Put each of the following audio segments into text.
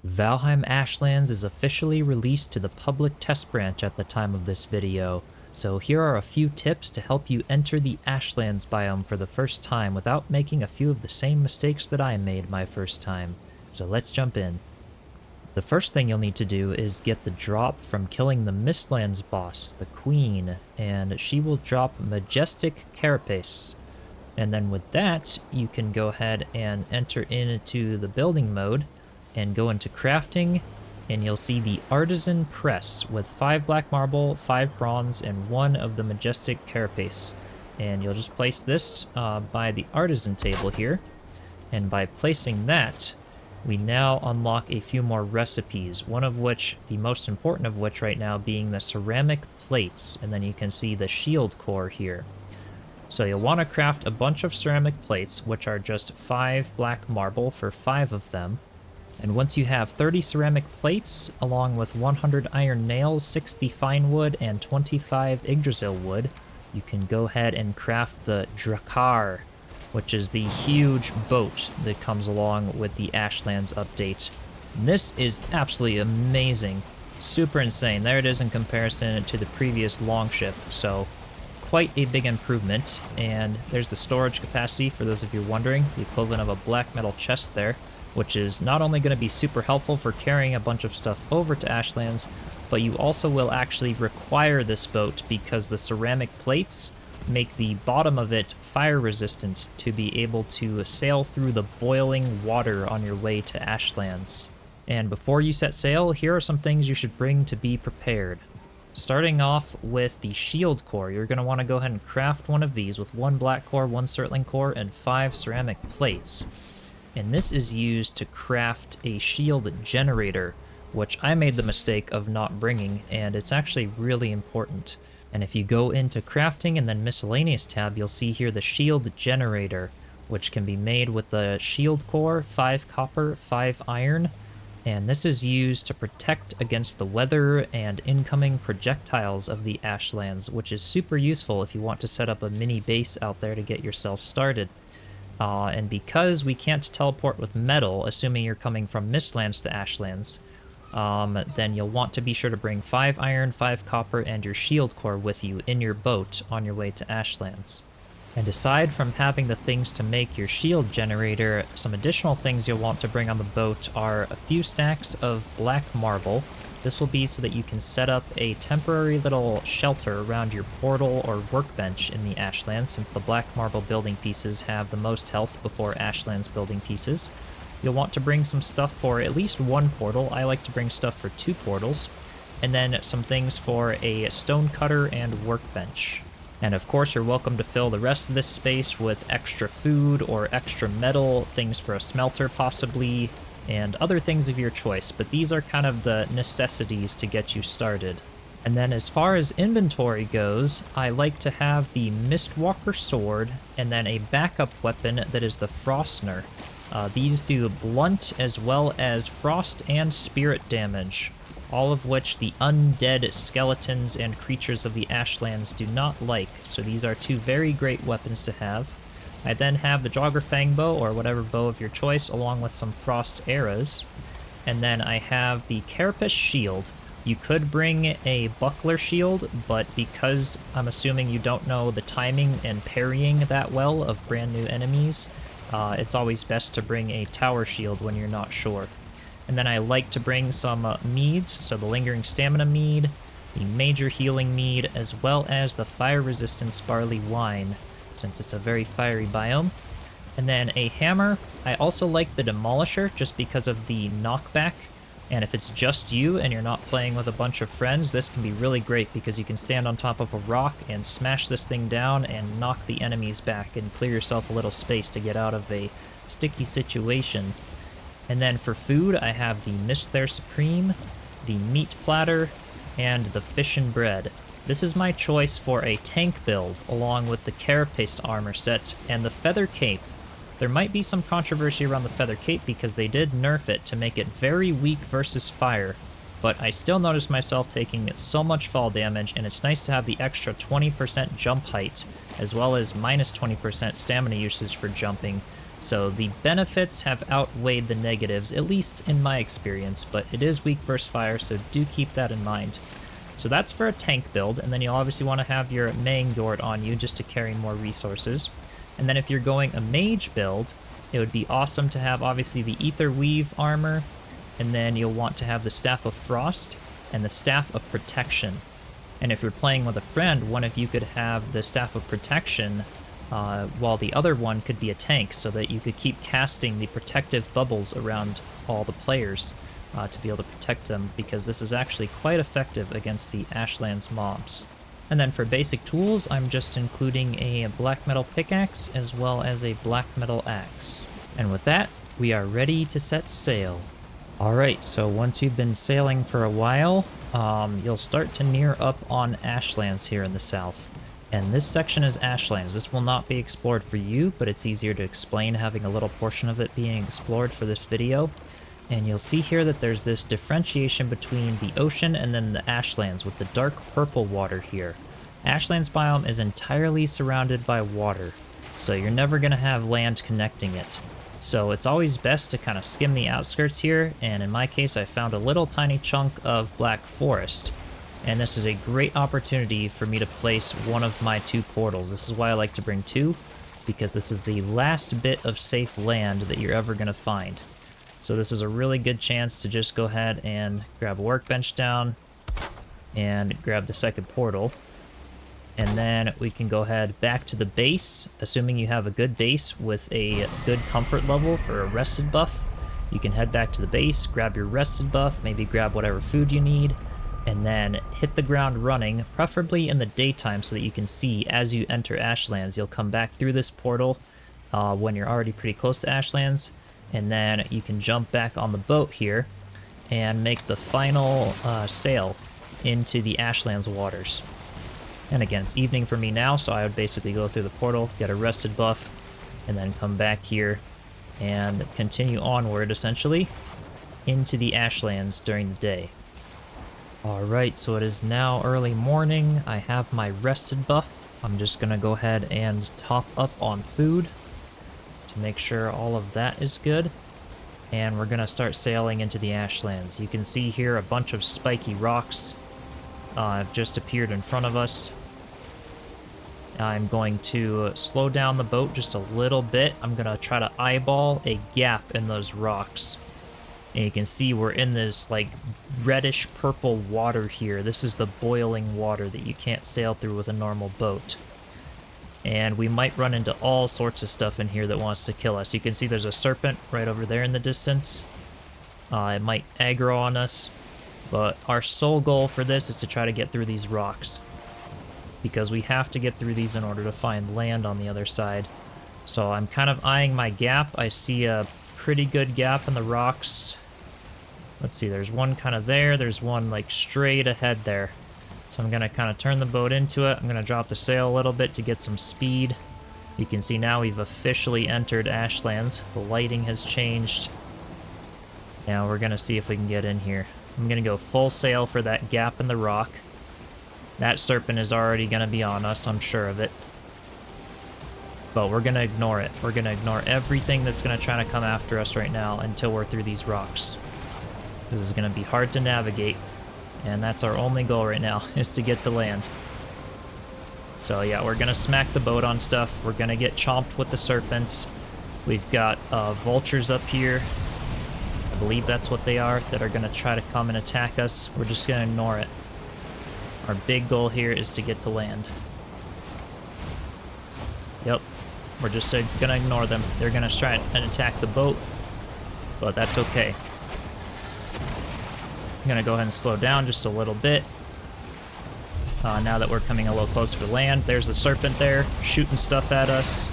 Valheim Ashlands is officially released to the public test branch at the time of this video, so here are a few tips to help you enter the Ashlands biome for the first time without making a few of the same mistakes that I made my first time. So let's jump in. The first thing you'll need to do is get the drop from killing the Mistlands boss, the Queen, and she will drop Majestic Carapace. And then with that, you can go ahead and enter into the building mode and go into crafting, and you'll see the Artisan Press with 5 black marble, 5 bronze, and 1 of the Majestic Carapace. And you'll just place this by the Artisan table here, and by placing that, we now unlock a few more recipes, one of which, the most important of which right now, being the ceramic plates, and then you can see the shield core here. So you'll want to craft a bunch of ceramic plates, which are just 5 black marble for 5 of them. And once you have 30 ceramic plates, along with 100 iron nails, 60 fine wood, and 25 Yggdrasil wood, you can go ahead and craft the Drakkar, which is the huge boat that comes along with the Ashlands update. And this is absolutely amazing. Super insane. There it is in comparison to the previous longship, so quite a big improvement. And there's the storage capacity, for those of you wondering, the equivalent of a black metal chest there, which is not only going to be super helpful for carrying a bunch of stuff over to Ashlands, but you also will actually require this boat because the ceramic plates make the bottom of it fire resistant to be able to sail through the boiling water on your way to Ashlands. And before you set sail, here are some things you should bring to be prepared. Starting off with the shield core, you're going to want to go ahead and craft one of these with 1 black core, 1 surtling core, and 5 ceramic plates. And this is used to craft a shield generator, which I made the mistake of not bringing, and it's actually really important. And if you go into crafting and then miscellaneous tab, you'll see here the shield generator, which can be made with the shield core, 5 copper, 5 iron, and this is used to protect against the weather and incoming projectiles of the Ashlands, which is super useful if you want to set up a mini base out there to get yourself started. And because we can't teleport with metal, assuming you're coming from Mistlands to Ashlands, then you'll want to be sure to bring 5 iron, 5 copper, and your shield core with you in your boat on your way to Ashlands. And aside from having the things to make your shield generator, some additional things you'll want to bring on the boat are a few stacks of black marble. This will be so that you can set up a temporary little shelter around your portal or workbench in the Ashlands, since the black marble building pieces have the most health before Ashlands building pieces. You'll want to bring some stuff for at least 1 portal. I like to bring stuff for 2 portals. And then some things for a stone cutter and workbench. And of course, you're welcome to fill the rest of this space with extra food or extra metal, things for a smelter possibly, and other things of your choice, but these are kind of the necessities to get you started. And then as far as inventory goes, I like to have the Mistwalker sword and then a backup weapon that is the Frostner. These do blunt as well as frost and spirit damage, all of which the undead skeletons and creatures of the Ashlands do not like, so these are 2 very great weapons to have. I then have the Joggerfang bow, or whatever bow of your choice, along with some frost arrows. And then I have the Carapace shield. You could bring a buckler shield, but because I'm assuming you don't know the timing and parrying that well of brand new enemies, it's always best to bring a tower shield when you're not sure. And then I like to bring some meads, so the Lingering Stamina mead, the Major Healing mead, as well as the Fire Resistance Barley Wine, since it's a very fiery biome. And then a hammer. I also like the Demolisher just because of the knockback, and if it's just you and you're not playing with a bunch of friends, this can be really great because you can stand on top of a rock and smash this thing down and knock the enemies back and clear yourself a little space to get out of a sticky situation. And then for food, I have the Mistlair Supreme, the Meat Platter, and the Fish and Bread. This is my choice for a tank build, along with the Carapace armor set and the Feather Cape. There might be some controversy around the Feather Cape because they did nerf it to make it very weak versus fire, but I still notice myself taking so much fall damage, and it's nice to have the extra 20% jump height, as well as minus 20% stamina usage for jumping, So the benefits have outweighed the negatives, at least in my experience, but it is weak versus fire, so do keep that in mind. So that's for a tank build, and then you'll obviously want to have your Mangyord on you just to carry more resources. And then if you're going a mage build, it would be awesome to have obviously the Ether Weave armor, and then you'll want to have the Staff of Frost and the Staff of Protection. And if you're playing with a friend, one of you could have the Staff of Protection while the other one could be a tank, so that you could keep casting the protective bubbles around all the players to be able to protect them, because this is actually quite effective against the Ashlands mobs. And then for basic tools, I'm just including a black metal pickaxe as well as a black metal axe. And with that, we are ready to set sail. Alright, so once you've been sailing for a while, you'll start to near up on Ashlands here in the south. And this section is Ashlands. This will not be explored for you, but it's easier to explain having a little portion of it being explored for this video. And you'll see here that there's this differentiation between the ocean and then the Ashlands with the dark purple water here. Ashlands biome is entirely surrounded by water, so you're never going to have land connecting it. So it's always best to kind of skim the outskirts here, and in my case I found a little tiny chunk of black forest. And this is a great opportunity for me to place one of my 2 portals. This is why I like to bring 2, because this is the last bit of safe land that you're ever going to find. So this is a really good chance to just go ahead and grab a workbench down and grab the second portal. And then we can go ahead back to the base, assuming you have a good base with a good comfort level for a rested buff. You can head back to the base, grab your rested buff, maybe grab whatever food you need, and then hit the ground running, preferably in the daytime so that you can see as you enter Ashlands. You'll come back through this portal when you're already pretty close to Ashlands, and then you can jump back on the boat here and make the final sail into the Ashlands waters. And again, it's evening for me now, so I would basically go through the portal, get a rested buff, and then come back here and continue onward, essentially, into the Ashlands during the day. Alright, so it is now early morning. I have my rested buff. I'm just going to go ahead and top up on food to make sure all of that is good. And we're going to start sailing into the Ashlands. You can see here a bunch of spiky rocks have just appeared in front of us. I'm going to slow down the boat just a little bit. I'm going to try to eyeball a gap in those rocks. And you can see we're in this like reddish purple water here. This is the boiling water that you can't sail through with a normal boat. And we might run into all sorts of stuff in here that wants to kill us. You can see there's a serpent right over there in the distance. It might aggro on us. But our sole goal for this is to try to get through these rocks, because we have to get through these in order to find land on the other side. So I'm kind of eyeing my gap. I see a pretty good gap in the rocks. Let's see, there's one kind of there. There's one like straight ahead there. So I'm going to kind of turn the boat into it. I'm going to drop the sail a little bit to get some speed. You can see now we've officially entered Ashlands. The lighting has changed. Now we're going to see if we can get in here. I'm going to go full sail for that gap in the rock. That serpent is already going to be on us, I'm sure of it. But we're going to ignore it. We're going to ignore everything that's going to try to come after us right now until we're through these rocks. This is going to be hard to navigate, and that's our only goal right now, is to get to land. So yeah, we're going to smack the boat on stuff. We're going to get chomped with the serpents. We've got vultures up here. I believe that's what they are, that are going to try to come and attack us. We're just going to ignore it. Our big goal here is to get to land. Yep, we're just going to ignore them. They're going to try and attack the boat, but that's okay. I'm going to go ahead and slow down just a little bit. Now that we're coming a little closer to land, there's the serpent there, shooting stuff at us.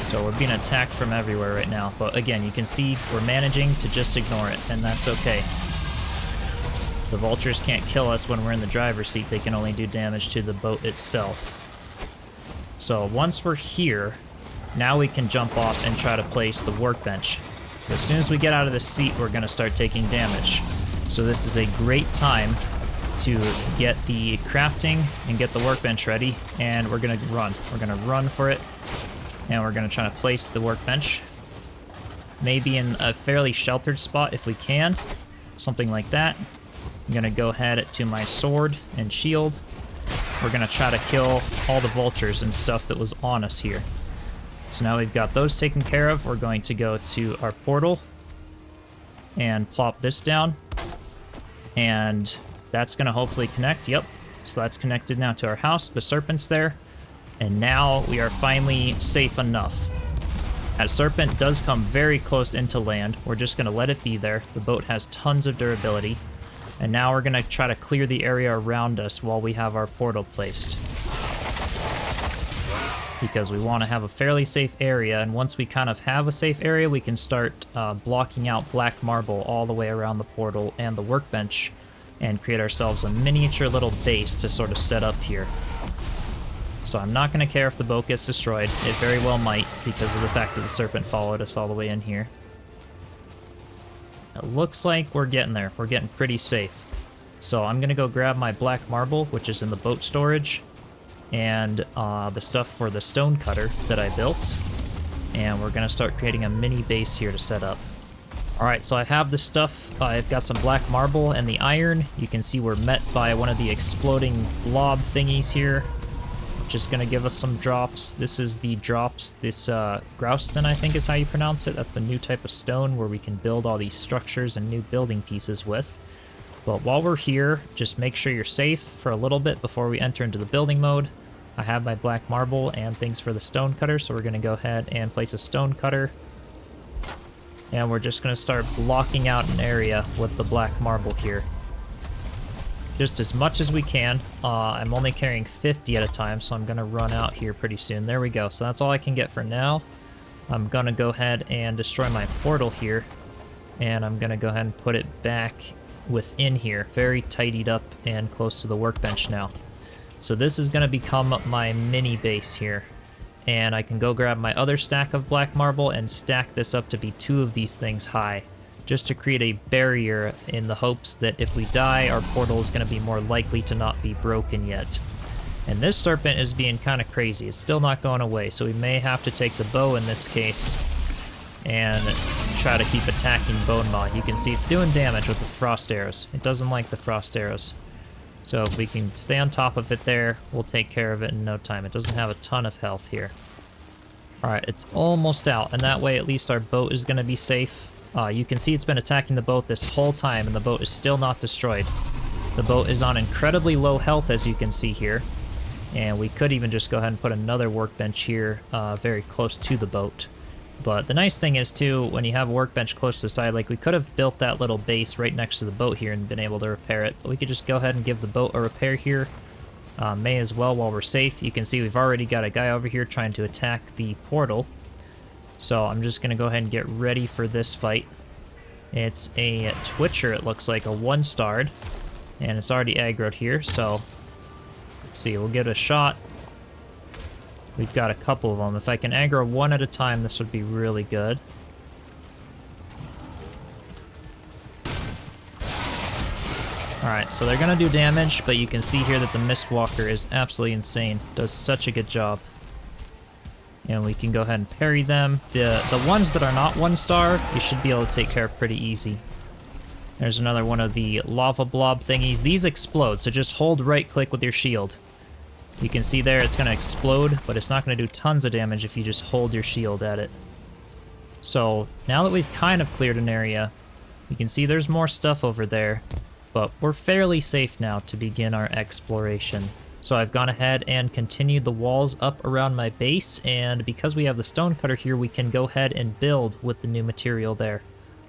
So we're being attacked from everywhere right now. But again, you can see we're managing to just ignore it, and that's okay. The vultures can't kill us when we're in the driver's seat. They can only do damage to the boat itself. So once we're here, now we can jump off and try to place the workbench. As soon as we get out of the seat, we're going to start taking damage. So this is a great time to get the crafting and get the workbench ready, and we're going to run. We're going to run for it. And we're going to try to place the workbench. Maybe in a fairly sheltered spot if we can. Something like that. I'm going to go ahead to my sword and shield. We're going to try to kill all the vultures and stuff that was on us here. So now we've got those taken care of. We're going to go to our portal and plop this down. And that's going to hopefully connect. Yep. So that's connected now to our house. The serpent's there. And now we are finally safe enough. That serpent does come very close into land. We're just going to let it be there. The boat has tons of durability. And now we're going to try to clear the area around us while we have our portal placed. Because we want to have a fairly safe area. And once we kind of have a safe area, we can start blocking out black marble all the way around the portal and the workbench. And create ourselves a miniature little base to sort of set up here. So I'm not going to care if the boat gets destroyed. It very well might, because of the fact that the serpent followed us all the way in here. It looks like we're getting there. We're getting pretty safe. So I'm going to go grab my black marble, which is in the boat storage, and the stuff for the stone cutter that I built. And we're going to start creating a mini base here to set up. Alright, so I have the stuff. I've got some black marble and the iron. You can see we're met by one of the exploding blob thingies here. Just gonna give us some drops. This is the drops. This Grouston, I think is how you pronounce it. That's the new type of stone where we can build all these structures and new building pieces with. But while we're here, just make sure you're safe for a little bit before we enter into the building mode. I have my black marble and things for the stone cutter, so we're gonna go ahead and place a stone cutter. And we're just gonna start blocking out an area with the black marble here. Just as much as we can. I'm only carrying 50 at a time, so I'm going to run out here pretty soon. There we go. So that's all I can get for now. I'm going to go ahead and destroy my portal here. And I'm going to go ahead and put it back within here. Very tidied up and close to the workbench now. So this is going to become my mini base here. And I can go grab my other stack of black marble and stack this up to be 2 of these things high. Just to create a barrier in the hopes that if we die, our portal is going to be more likely to not be broken yet. And this serpent is being kind of crazy. It's still not going away, so we may have to take the bow in this case and try to keep attacking Bone Maw. You can see it's doing damage with the frost arrows. It doesn't like the frost arrows. So if we can stay on top of it there, we'll take care of it in no time. It doesn't have a ton of health here. Alright, it's almost out, and that way at least our boat is going to be safe. You can see it's been attacking the boat this whole time, and the boat is still not destroyed. The boat is on incredibly low health, as you can see here. And we could even just go ahead and put another workbench here very close to the boat. But the nice thing is, too, when you have a workbench close to the side, like we could have built that little base right next to the boat here and been able to repair it. But we could just go ahead and give the boat a repair here. May as well while we're safe. You can see we've already got a guy over here trying to attack the portal. So I'm just going to go ahead and get ready for this fight. It's a Twitcher, it looks like, a 1-starred. And it's already aggroed here, so let's see, we'll give it a shot. We've got a couple of them. If I can aggro one at a time, this would be really good. Alright, so they're going to do damage, but you can see here that the Mistwalker is absolutely insane. Does such a good job. And we can go ahead and parry them. The ones that are not 1-star, you should be able to take care of pretty easy. There's another one of the lava blob thingies. These explode, so just hold right-click with your shield. You can see there it's going to explode, but it's not going to do tons of damage if you just hold your shield at it. So now that we've kind of cleared an area, you can see there's more stuff over there, but we're fairly safe now to begin our exploration. So I've gone ahead and continued the walls up around my base, and because we have the stone cutter here, we can go ahead and build with the new material there.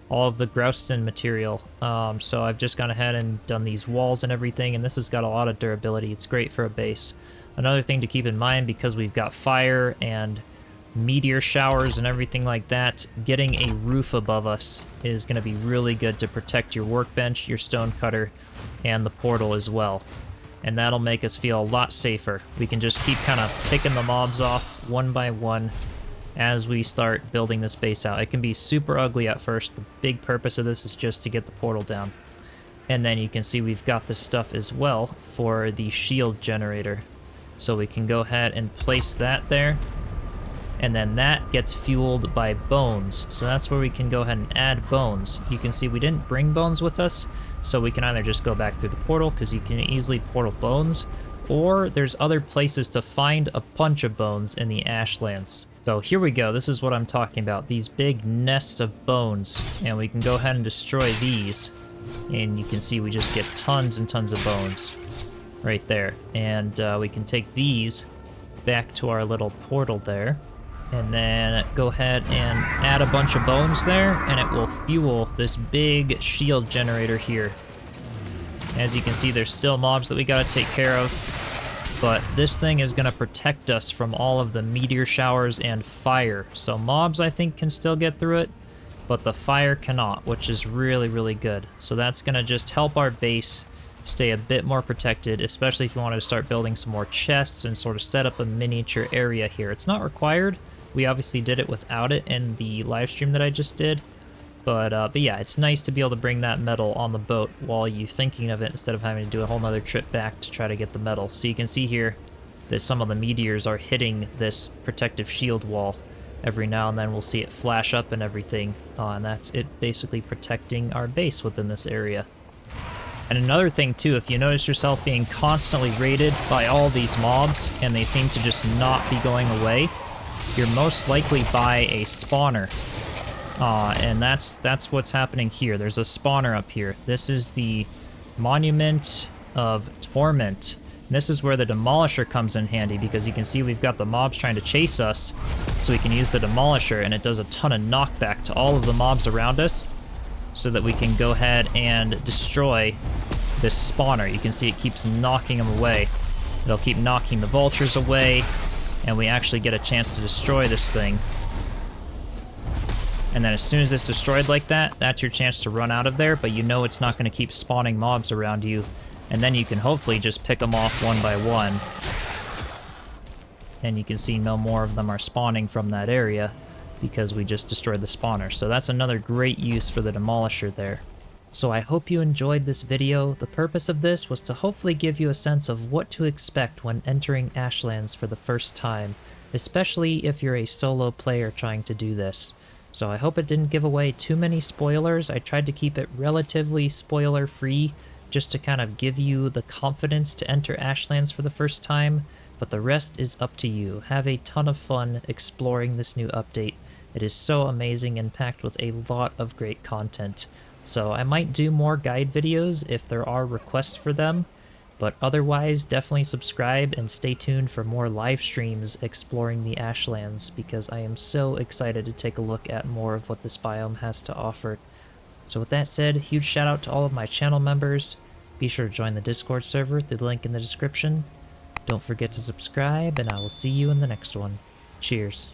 All of the Grouston material. So I've just gone ahead and done these walls and everything, and this has got a lot of durability. It's great for a base. Another thing to keep in mind, because we've got fire and meteor showers and everything like that, getting a roof above us is going to be really good to protect your workbench, your stone cutter, and the portal as well. And that'll make us feel a lot safer. We can just keep kind of picking the mobs off one by one as we start building this base out. It can be super ugly at first. The big purpose of this is just to get the portal down. And then you can see we've got this stuff as well for the shield generator. So we can go ahead and place that there. and then that gets fueled by bones. So that's where we can go ahead and add bones. You can see we didn't bring bones with us, so we can either just go back through the portal, because you can easily portal bones, or there's other places to find a bunch of bones in the Ashlands. So here we go, this is what I'm talking about, these big nests of bones, and we can go ahead and destroy these, and you can see we just get tons and tons of bones right there. And we can take these back to our little portal there, and then go ahead and add a bunch of bones there, and it will fuel this big shield generator here. As you can see, there's still mobs that we gotta take care of, but this thing is gonna protect us from all of the meteor showers and fire. So mobs, I think, can still get through it, but the fire cannot, which is really, really good. So that's gonna just help our base stay a bit more protected, especially if you wanted to start building some more chests and sort of set up a miniature area here. It's not required. We obviously did it without it in the live stream that I just did. But yeah, it's nice to be able to bring that metal on the boat while you're thinking of it, instead of having to do a whole nother trip back to try to get the metal. So you can see here that some of the meteors are hitting this protective shield wall. Every now and then we'll see it flash up and everything, and that's it basically protecting our base within this area. And another thing too, if you notice yourself being constantly raided by all these mobs and they seem to just not be going away, you're most likely by a spawner. And that's what's happening here. There's a spawner up here. This is the Monument of Torment. And this is where the Demolisher comes in handy, because you can see we've got the mobs trying to chase us, so we can use the Demolisher, and it does a ton of knockback to all of the mobs around us, so that we can go ahead and destroy this spawner. You can see it keeps knocking them away. It'll keep knocking the vultures away, and we actually get a chance to destroy this thing. And then as soon as it's destroyed like that, that's your chance to run out of there, but you know it's not going to keep spawning mobs around you, and then you can hopefully just pick them off one by one. And you can see no more of them are spawning from that area, because we just destroyed the spawner. So that's another great use for the Demolisher there. So I hope you enjoyed this video. The purpose of this was to hopefully give you a sense of what to expect when entering Ashlands for the first time, especially if you're a solo player trying to do this. So I hope it didn't give away too many spoilers. I tried to keep it relatively spoiler free, just to kind of give you the confidence to enter Ashlands for the first time, but the rest is up to you. Have a ton of fun exploring this new update. It is so amazing and packed with a lot of great content. So I might do more guide videos if there are requests for them, but otherwise definitely subscribe and stay tuned for more live streams exploring the Ashlands, because I am so excited to take a look at more of what this biome has to offer. So with that said, huge shout out to all of my channel members. Be sure to join the Discord server through the link in the description. Don't forget to subscribe, and I will see you in the next one. Cheers.